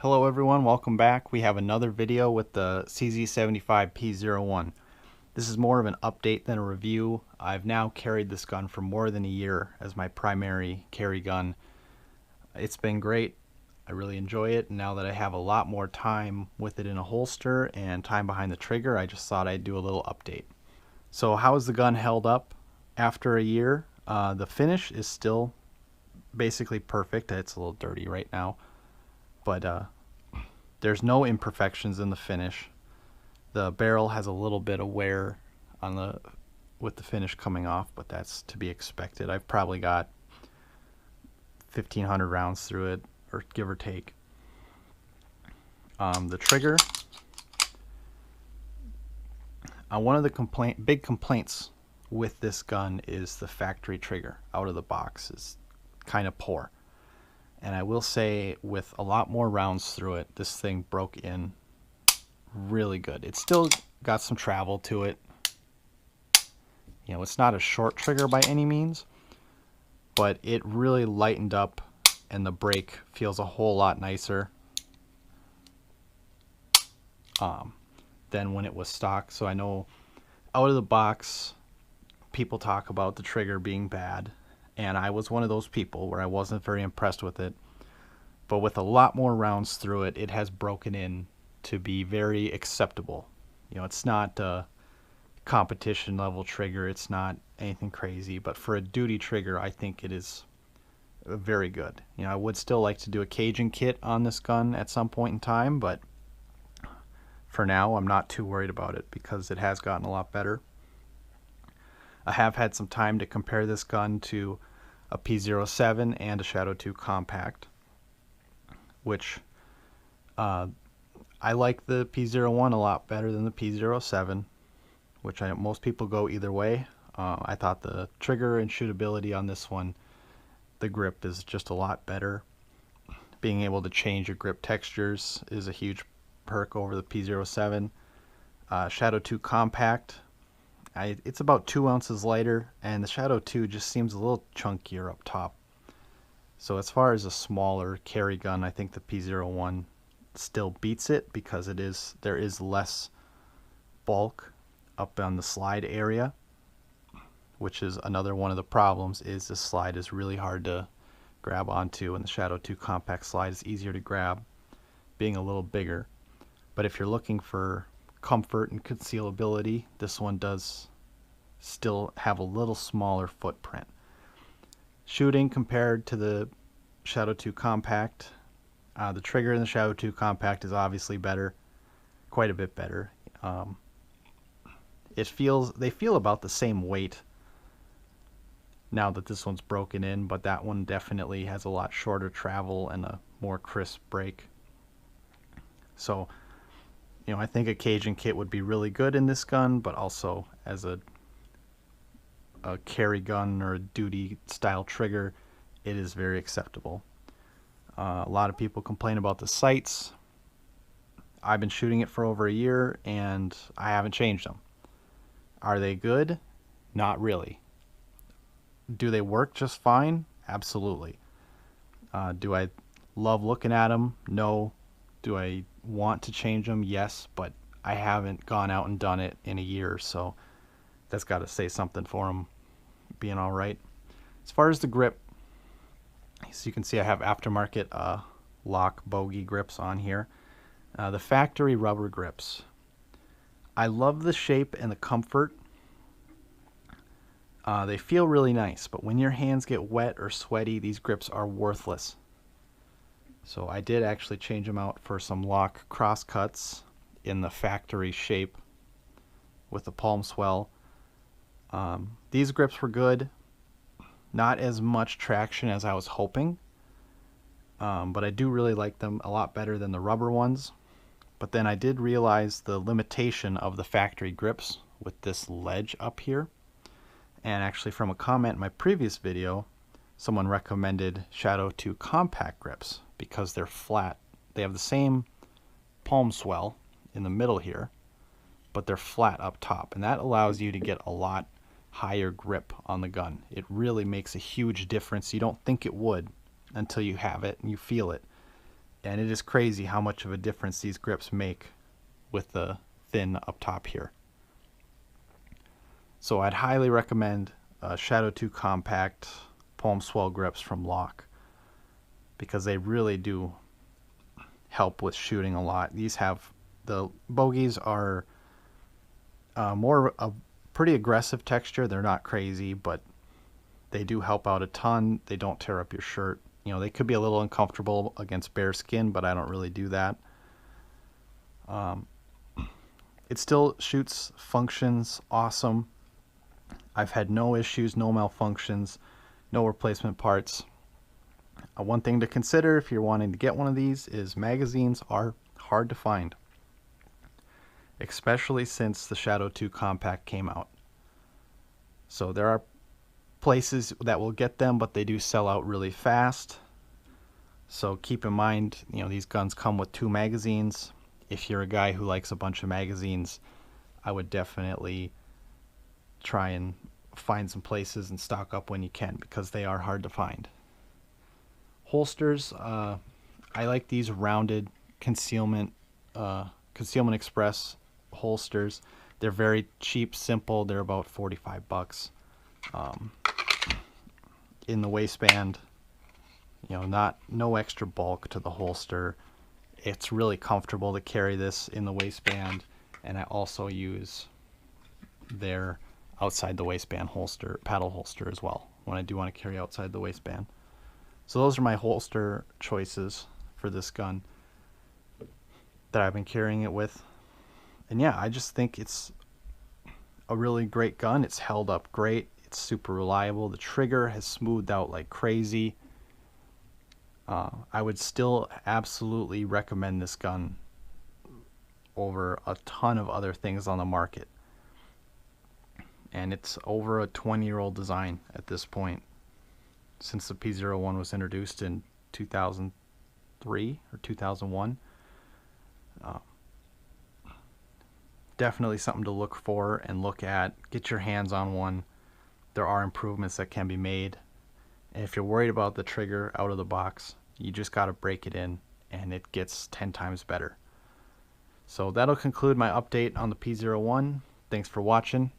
Hello everyone, welcome back. We have another video with the CZ75 P01. This is more of an update than a review. I've now carried this gun for more than a year as my primary carry gun. It's been great. I really enjoy it. Now that I have a lot more time with it in a holster and time behind the trigger, I just thought I'd do a little update. So how is the gun held up after a year? The finish is still basically perfect. It's a little dirty right now, but there's no imperfections in the finish. The barrel has a little bit of wear on with the finish coming off, but that's to be expected. I've probably got 1,500 rounds through it, or give or take. The trigger. One of the big complaints with this gun is the factory trigger out of the box is kind of poor. And I will say, with a lot more rounds through it, this thing broke in really good. It's still got some travel to it. You know, it's not a short trigger by any means, but it really lightened up and the break feels a whole lot nicer than when it was stock. So I know out of the box, people talk about the trigger being bad, and I was one of those people where I wasn't very impressed with it. But with a lot more rounds through it, it has broken in to be very acceptable. You know, it's not a competition level trigger, it's not anything crazy, but for a duty trigger, I think it is very good. You know, I would still like to do a Cajun kit on this gun at some point in time, but for now, I'm not too worried about it because it has gotten a lot better. I have had some time to compare this gun to a P07 and a Shadow 2 Compact, which I like the P01 a lot better than the P07, which most people go either way. I thought the trigger and shootability on this one, the grip is just a lot better. Being able to change your grip textures is a huge perk over the P07. Shadow 2 Compact, it's about 2 ounces lighter, and the Shadow 2 just seems a little chunkier up top. So as far as a smaller carry gun, I think the P01 still beats it because there is less bulk up on the slide area, which is another one of the problems. Is the slide is really hard to grab onto, and the Shadow 2 Compact slide is easier to grab, being a little bigger. But if you're looking for comfort and concealability, this one does still have a little smaller footprint. Shooting compared to the Shadow 2 Compact, the trigger in the Shadow 2 Compact is obviously better, quite a bit better. They feel about the same weight now that this one's broken in, but that one definitely has a lot shorter travel and a more crisp break. So, you know, I think a Cajun kit would be really good in this gun, but also as a carry gun or a duty style trigger, it is very acceptable. A lot of people complain about the sights. I've been shooting it for over a year and I haven't changed them. Are they good? Not really. Do they work just fine? Absolutely. Do I love looking at them? No. Do I want to change them? Yes, but I haven't gone out and done it in a year, so that's got to say something for them being all right. As far as the grip, so you can see I have aftermarket lock bogey grips on here. The factory rubber grips, I love the shape and the comfort. They feel really nice, but when your hands get wet or sweaty, these grips are worthless. So I did actually change them out for some lock cross cuts in the factory shape with the palm swell. These grips were good. Not as much traction as I was hoping, but I do really like them a lot better than the rubber ones. But then I did realize the limitation of the factory grips with this ledge up here. And actually, from a comment in my previous video, someone recommended Shadow 2 Compact grips because they're flat. They have the same palm swell in the middle here, but they're flat up top, and that allows you to get a lot higher grip on the gun. It really makes a huge difference. You don't think it would until you have it and you feel it. And it is crazy how much of a difference these grips make with the thin up top here. So I'd highly recommend Shadow 2 Compact palm swell grips from Lock, because they really do help with shooting a lot. These have, the bogeys are more a pretty aggressive texture. They're not crazy, but they do help out a ton. They don't tear up your shirt. You know, they could be a little uncomfortable against bare skin, but I don't really do that. It still shoots, functions awesome. I've had no issues, no malfunctions, no replacement parts. One thing to consider if you're wanting to get one of these is magazines are hard to find, especially since the Shadow 2 Compact came out. So there are places that will get them, but they do sell out really fast. So keep in mind, you know, these guns come with 2 magazines. If you're a guy who likes a bunch of magazines, I would definitely try and find some places and stock up when you can, because they are hard to find. Holsters, I like these rounded Concealment Express holsters. They're very cheap, simple. They're about 45 bucks. In the waistband, you know, no extra bulk to the holster. It's really comfortable to carry this in the waistband, and I also use their outside the waistband holster, paddle holster as well, when I do want to carry outside the waistband. So those are my holster choices for this gun that I've been carrying it with. And yeah, I just think it's a really great gun. It's held up great. It's super reliable. The trigger has smoothed out like crazy. I would still absolutely recommend this gun over a ton of other things on the market. And it's over a 20-year-old design at this point, since the P01 was introduced in 2003 or 2001. Definitely something to look for and look at. Get your hands on one. There are improvements that can be made. And if you're worried about the trigger out of the box, you just got to break it in and it gets 10 times better. So that'll conclude my update on the P01. Thanks for watching.